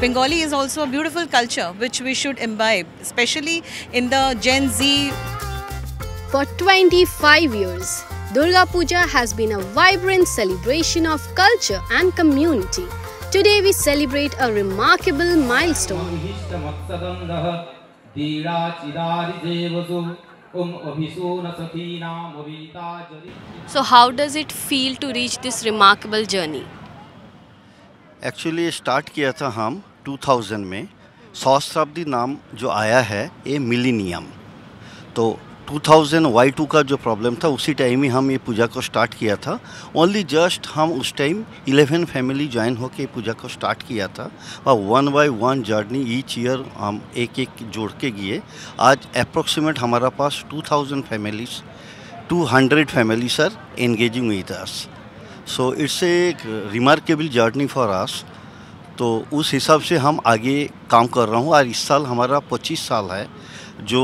Bengali is also a beautiful culture which we should imbibe, especially in the Gen Z. For 25 years, Durga Puja has been a vibrant celebration of culture and community. Today we celebrate a remarkable milestone. So how does it feel to reach this remarkable journey? Actually start किया था हम 2000 में। सहस्राब्दी नाम जो आया है ये मिलीनियम, तो 2000 Y2 का जो प्रॉब्लम था उसी टाइम ही हम ये पूजा को स्टार्ट किया था। ओनली जस्ट हम उस टाइम 11 फैमिली ज्वाइन होकर पूजा को स्टार्ट किया था और 1 बाय 1 जर्नी ईच ईयर हम एक एक जोड़ के गए। आज अप्रोक्सीमेट हमारा पास 2000 families 200 families are engaging with us. So it's a remarkable journey for us. तो उस हिसाब से हम आगे काम कर रहा हूँ और इस साल हमारा 25 साल है जो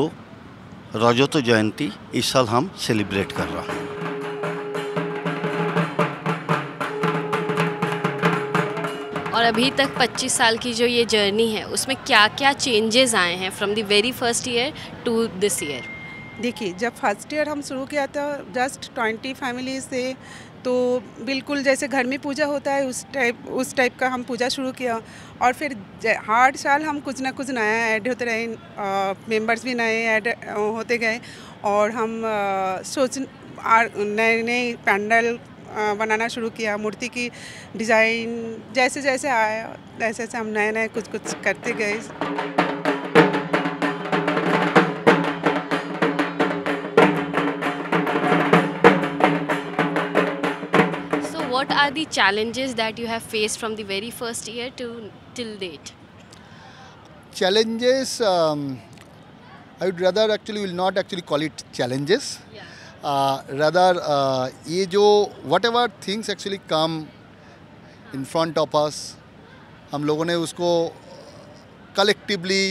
रजत जयंती इस साल हम सेलिब्रेट कर रहा हूँ। और अभी तक 25 साल की जो ये जर्नी है उसमें क्या क्या चेंजेस आए हैं from the very first year to this year? देखिए, जब फर्स्ट ईयर हम शुरू किया था जस्ट 20 फैमिली से, तो बिल्कुल जैसे घर में पूजा होता है उस टाइप का हम पूजा शुरू किया। और फिर हर साल हम कुछ ना कुछ नया ऐड होते रहे, मेंबर्स भी नए ऐड होते गए और हम नए नए पैंडल बनाना शुरू किया। मूर्ति की डिज़ाइन जैसे जैसे आया वैसे वैसे हम नए नए कुछ कुछ करते गए। What are the challenges that you have faced from the very first year to till date? Challenges, I would rather will not call it challenges. Rather, ये जो whatever things actually come in front of us, हम लोगों ने उसको collectively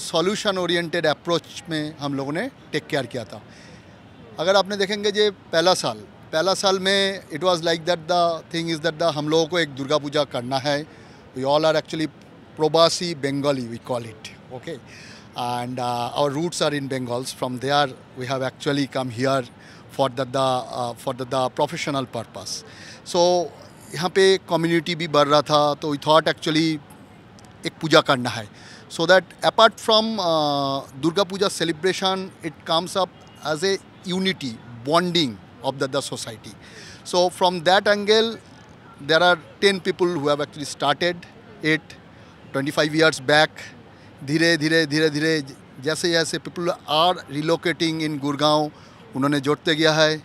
solution oriented approach में हम लोगों ने take care किया था। अगर आपने देखेंगे जो पहला साल में it was like that, the thing is that हम लोगों को एक दुर्गा पूजा करना है। वी ऑल आर एक्चुअली प्रवासी Bengali, we call it, okay, and our roots are in Bengals. From there we have actually come here for the professional purpose. So यहाँ पे community भी बढ़ रहा था, तो वी थॉट एक्चुअली एक पूजा करना है, so that apart from Durga Puja celebration it comes up as a unity bonding of the society. So from that angle, there are 10 people who have actually started it 25 years back. धीरे धीरे जैसे जैसे people are relocating in Gurgaon, उन्होंने जोड़ते गया है।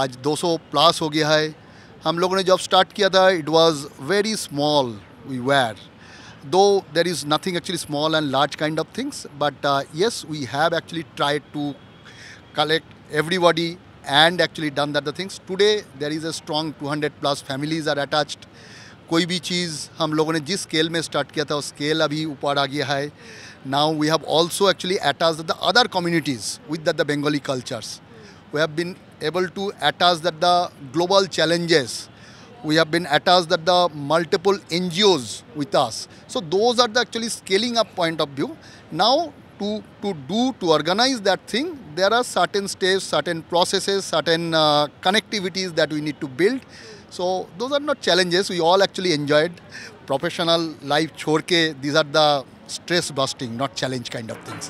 आज 200 plus हो गया है। हम लोगों ने जब स्टार्ट किया था it was very small we were, though there is nothing actually small and large kind of things, but yes, we have actually tried to collect everybody and actually done that the things. Today there is a strong 200 plus families are attached. कोई भी चीज़ हम लोगों ने जिस scale में start किया था उस स्केल अभी ऊपर आ गया है। Now we have also actually attached the other communities with the Bengali cultures. We have been able to attach that the global challenges. We have been attached that the multiple NGOs with us. So those are the actually scaling up point of view. Now to organize that thing, there are certain steps, certain processes, certain connectivities that we need to build. So those are not challenges. We all actually enjoyed professional life छोड़ के, these are the stress busting, not challenge kind of things.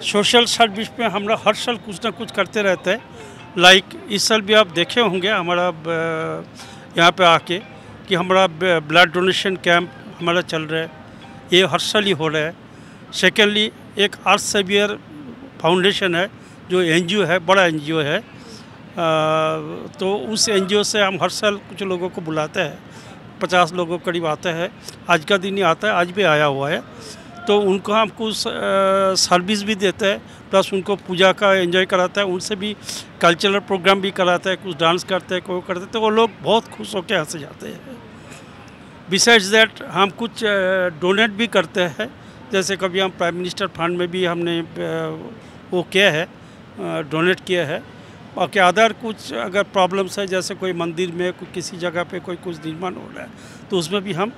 Social service में हम हर साल कुछ ना कुछ करते रहते हैं। लाइक इस साल भी आप देखे होंगे हमारा यहाँ पे आके कि हमारा ब्लड डोनेशन कैंप हमारा चल रहा है, ये हर साल ही हो रहा है। सेकेंडली एक अर्थ सेवियर फाउंडेशन है जो एनजीओ है, बड़ा एनजीओ है, तो उस एनजीओ से हम हर साल कुछ लोगों को बुलाते हैं, 50 लोगों करीब आते हैं। आज का दिन ही आता है, आज भी आया हुआ है, तो उनको हम कुछ सर्विस भी देते हैं, प्लस उनको पूजा का एंजॉय कराता है, उनसे भी कल्चरल प्रोग्राम भी कराता है, कुछ डांस करते हैं, कोई करते हैं, तो वो लोग बहुत खुश होकर हंस जाते हैं। बिसाइड्स दैट हम कुछ डोनेट भी करते हैं, जैसे कभी हम प्राइम मिनिस्टर फंड में भी हमने वो किया है, डोनेट किया है। बाकी अदर कुछ अगर प्रॉब्लम्स है, जैसे कोई मंदिर में कोई किसी जगह पे कोई कुछ निर्माण हो रहा है, तो उसमें भी हम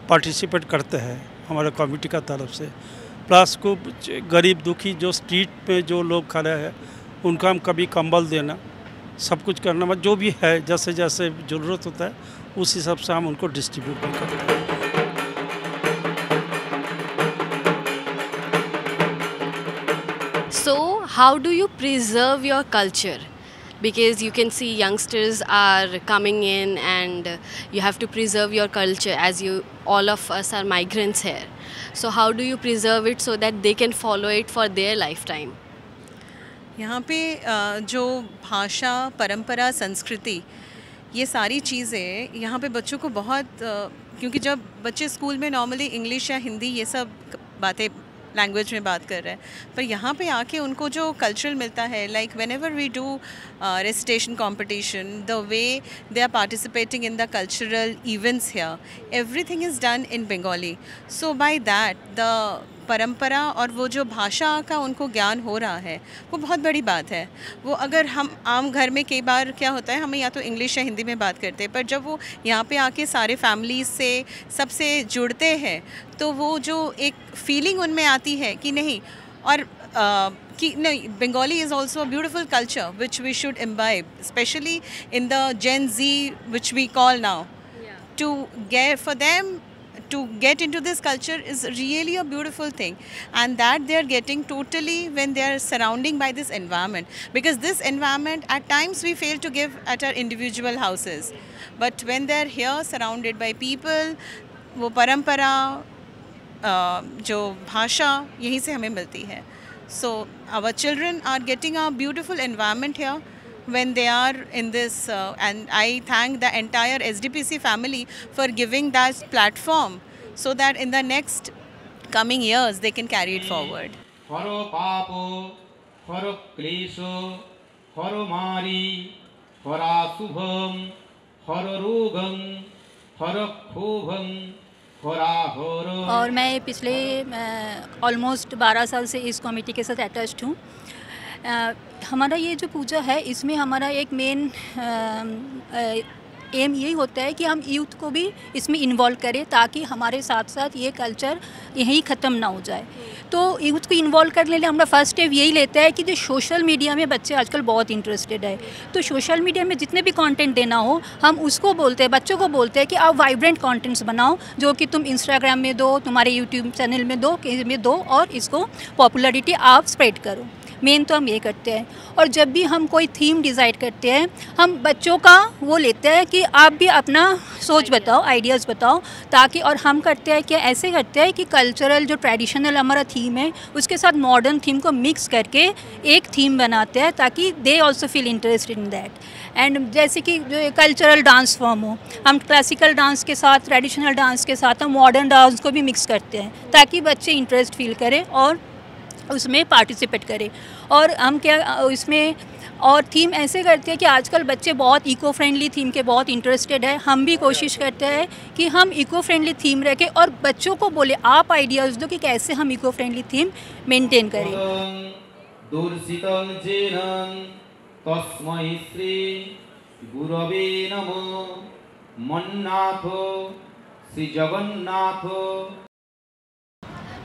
पार्टिसिपेट करते हैं हमारे कमेटी का तरफ से। प्लस को गरीब दुखी जो स्ट्रीट पे जो लोग खड़े हैं उनका हम कभी कंबल देना, सब कुछ करना, मतलब जो भी है जैसे जैसे ज़रूरत होता है उस हिसाब से हम उनको डिस्ट्रीब्यूट भी करते हैं। So, how do you preserve your culture? Because you can see youngsters are coming in and you have to preserve your culture, as you all of us are migrants here. So how do you preserve it so that they can follow it for their lifetime? यहाँ पे जो भाषा, परंपरा, संस्कृति, ये सारी चीज़ें यहाँ पे बच्चों को बहुत क्योंकि जब बच्चे स्कूल में नॉर्मली इंग्लिश या हिंदी ये सब बातें लैंग्वेज में बात कर रहे हैं, पर यहाँ पे आके उनको जो कल्चरल मिलता है, like whenever we do recitation competition, the way they are participating in the cultural events here, everything is done in Bengali. So by that द परंपरा और वो जो भाषा का उनको ज्ञान हो रहा है वो बहुत बड़ी बात है। वो अगर हम आम घर में कई बार क्या होता है, हमें या तो इंग्लिश या हिंदी में बात करते हैं, पर जब वो यहाँ पे आके सारे फैमिलीज से सबसे जुड़ते हैं तो वो जो एक फीलिंग उनमें आती है कि नहीं, और कि नहीं, Bengali is also a beautiful culture which we should imbibe, especially in the gen Z which we call now, to get for them to get into this culture is really a beautiful thing, and that they are getting totally when they are surrounding by this environment, because this environment at times we fail to give at our individual houses, but when they are here surrounded by people, वो परंपरा जो भाषा यहीं से हमें मिलती है। So our children are getting a beautiful environment here when they are in this and I thank the entire SDPC family for giving that platform so that in the next coming years they can carry it forward. Haro papo, haro klesho, haro mari, hara subham, haro rogam, haro khobham, hara horo। और मैं पिछले almost 12 साल से इस committee के साथ attached हूँ। हमारा ये जो पूजा है इसमें हमारा एक मेन एम यही होता है कि हम यूथ को भी इसमें इन्वॉल्व करें, ताकि हमारे साथ साथ ये कल्चर यहीं ख़त्म ना हो जाए। तो यूथ को इन्वॉल्व करने के लिए हमारा फर्स्ट स्टेप यही लेता है कि जो सोशल मीडिया में बच्चे आजकल बहुत इंटरेस्टेड है, तो सोशल मीडिया में जितने भी कंटेंट देना हो हम उसको बोलते हैं, बच्चों को बोलते हैं कि आप वाइब्रेंट कंटेंट्स बनाओ, जो कि तुम इंस्टाग्राम में दो, तुम्हारे यूट्यूब चैनल में दो, कहीं में दो, और इसको पॉपुलैरिटी आप स्प्रेड करो। मेन तो हम ये करते हैं। और जब भी हम कोई थीम डिसाइड करते हैं हम बच्चों का वो लेते हैं कि आप भी अपना सोच बताओ, आइडियाज़ बताओ, ताकि, और हम करते हैं कि ऐसे करते हैं कि कल्चरल जो ट्रेडिशनल हमारा थीम है उसके साथ मॉडर्न थीम को मिक्स करके एक थीम बनाते हैं, ताकि they also feel interested in that. And जैसे कि जो कल्चरल डांस फॉर्म हो, हम क्लासिकल डांस के साथ, ट्रेडिशनल डांस के साथ हम मॉडर्न डांस को भी मिक्स करते हैं, ताकि बच्चे इंटरेस्ट फील करें और उसमें पार्टिसिपेट करें। और हम क्या इसमें और थीम ऐसे करते हैं कि आजकल बच्चे बहुत इको फ्रेंडली थीम के बहुत इंटरेस्टेड है। हम भी कोशिश करते हैं कि हम इको फ्रेंडली थीम रखें और बच्चों को बोले आप आइडियाज़ दो कि कैसे हम इको फ्रेंडली थीम मेंटेन करें।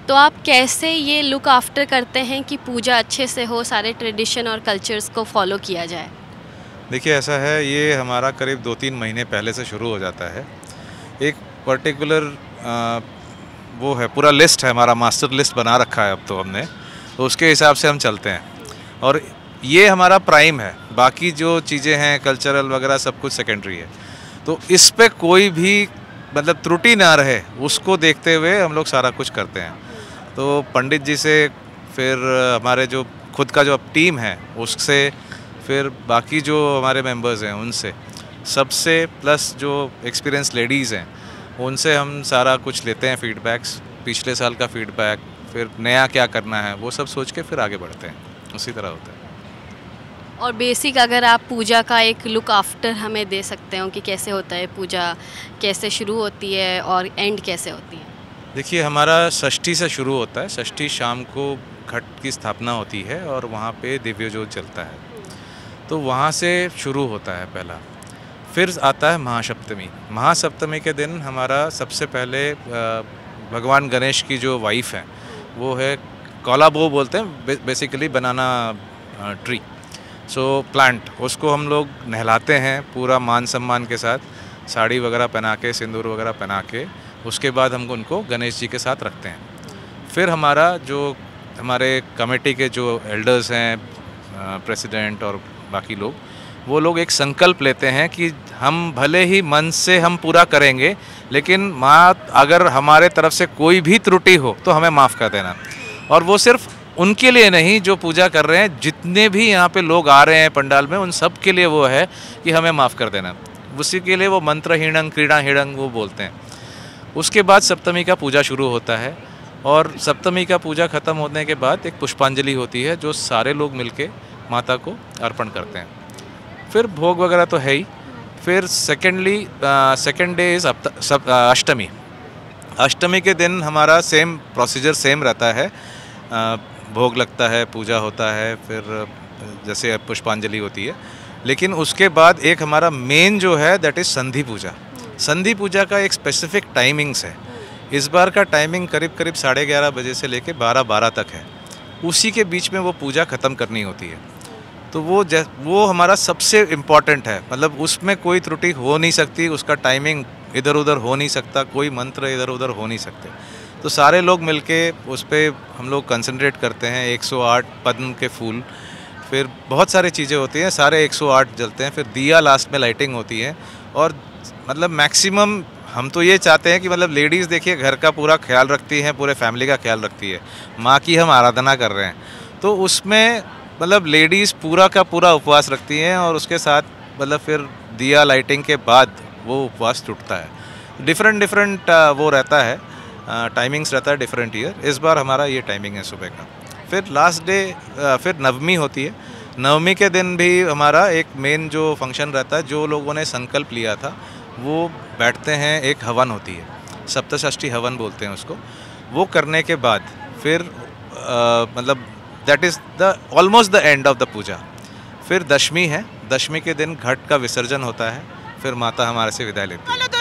तो आप कैसे ये लुक आफ्टर करते हैं कि पूजा अच्छे से हो, सारे ट्रेडिशन और कल्चर्स को फॉलो किया जाए? देखिए ऐसा है, ये हमारा करीब 2-3 महीने पहले से शुरू हो जाता है। एक पर्टिकुलर वो है, पूरा लिस्ट है हमारा, मास्टर लिस्ट बना रखा है अब तो हमने, तो उसके हिसाब से हम चलते हैं। और ये हमारा प्राइम है, बाकी जो चीज़ें हैं कल्चरल वगैरह सब कुछ सेकेंडरी है। तो इस पे कोई भी मतलब त्रुटि ना रहे उसको देखते हुए हम लोग सारा कुछ करते हैं। तो पंडित जी से, फिर हमारे जो खुद का जो टीम है उससे, फिर बाकी जो हमारे मेंबर्स हैं उनसे, सबसे, प्लस जो एक्सपीरियंस लेडीज़ हैं उनसे हम सारा कुछ लेते हैं फीडबैक्स, पिछले साल का फीडबैक, फिर नया क्या करना है वो सब सोच के फिर आगे बढ़ते हैं, उसी तरह होता है। और बेसिक अगर आप पूजा का एक लुक आफ्टर हमें दे सकते हो कि कैसे होता है पूजा, कैसे शुरू होती है और एंड कैसे होती है? देखिए हमारा षष्ठी से शुरू होता है। षष्ठी शाम को घट की स्थापना होती है और वहाँ पे दिव्य ज्योत जलता है। तो वहाँ से शुरू होता है पहला। फिर आता है महासप्तमी। महासप्तमी के दिन हमारा सबसे पहले भगवान गणेश की जो वाइफ है वो है कोलाबो बोलते हैं, बेसिकली बनाना ट्री, सो प्लांट, उसको हम लोग नहलाते हैं पूरा मान सम्मान के साथ, साड़ी वगैरह पहना के, सिंदूर वगैरह पहना के, उसके बाद हम उनको गणेश जी के साथ रखते हैं। फिर हमारा जो हमारे कमेटी के जो एल्डर्स हैं, प्रेसिडेंट और बाकी लोग, वो लोग एक संकल्प लेते हैं कि हम भले ही मन से हम पूरा करेंगे, लेकिन माँ अगर हमारे तरफ से कोई भी त्रुटि हो तो हमें माफ़ कर देना। और वो सिर्फ उनके लिए नहीं जो पूजा कर रहे हैं, जितने भी यहाँ पे लोग आ रहे हैं पंडाल में, उन सब के लिए वो है कि हमें माफ़ कर देना। उसी के लिए वो मंत्र हीणंग क्रीड़ा हीणंग वो बोलते हैं। उसके बाद सप्तमी का पूजा शुरू होता है, और सप्तमी का पूजा ख़त्म होने के बाद एक पुष्पांजलि होती है जो सारे लोग मिलके माता को अर्पण करते हैं। फिर भोग वगैरह तो है ही। फिर सेकेंड डे इज़ अष्टमी। अष्टमी के दिन हमारा सेम प्रोसीजर सेम रहता है, भोग लगता है, पूजा होता है, फिर जैसे पुष्पांजलि होती है। लेकिन उसके बाद एक हमारा मेन जो है दैट इज़ संधि पूजा। संधि पूजा का एक स्पेसिफिक टाइमिंग्स है। इस बार का टाइमिंग करीब 11:30 बजे से लेके 12 तक है। उसी के बीच में वो पूजा ख़त्म करनी होती है। तो वो हमारा सबसे इम्पॉर्टेंट है, मतलब उसमें कोई त्रुटि हो नहीं सकती, उसका टाइमिंग इधर उधर हो नहीं सकता, कोई मंत्र इधर उधर हो नहीं सकते। तो सारे लोग मिलके उस पर हम लोग कंसंट्रेट करते हैं। 108 पद्म के फूल, फिर बहुत सारी चीज़ें होती हैं, सारे 108 जलते हैं। फिर दिया लास्ट में लाइटिंग होती है। और मतलब मैक्सिमम हम तो ये चाहते हैं कि मतलब लेडीज़ देखिए घर का पूरा ख्याल रखती हैं, पूरे फैमिली का ख्याल रखती है। माँ की हम आराधना कर रहे हैं, तो उसमें मतलब लेडीज़ पूरा का पूरा उपवास रखती हैं, और उसके साथ मतलब फिर दिया लाइटिंग के बाद वो उपवास टूटता है। डिफरेंट वो रहता है, टाइमिंग्स रहता है डिफरेंट ईयर। इस बार हमारा ये टाइमिंग है सुबह का। फिर लास्ट डे फिर नवमी होती है। नवमी के दिन भी हमारा एक मेन जो फंक्शन रहता है, जो लोगों ने संकल्प लिया था वो बैठते हैं, एक हवन होती है, सप्तषष्ठी हवन बोलते हैं उसको। वो करने के बाद फिर मतलब that is the almost the end of the puja. फिर दशमी है। दशमी के दिन घट का विसर्जन होता है, फिर माता हमारे से विदाई लेती है।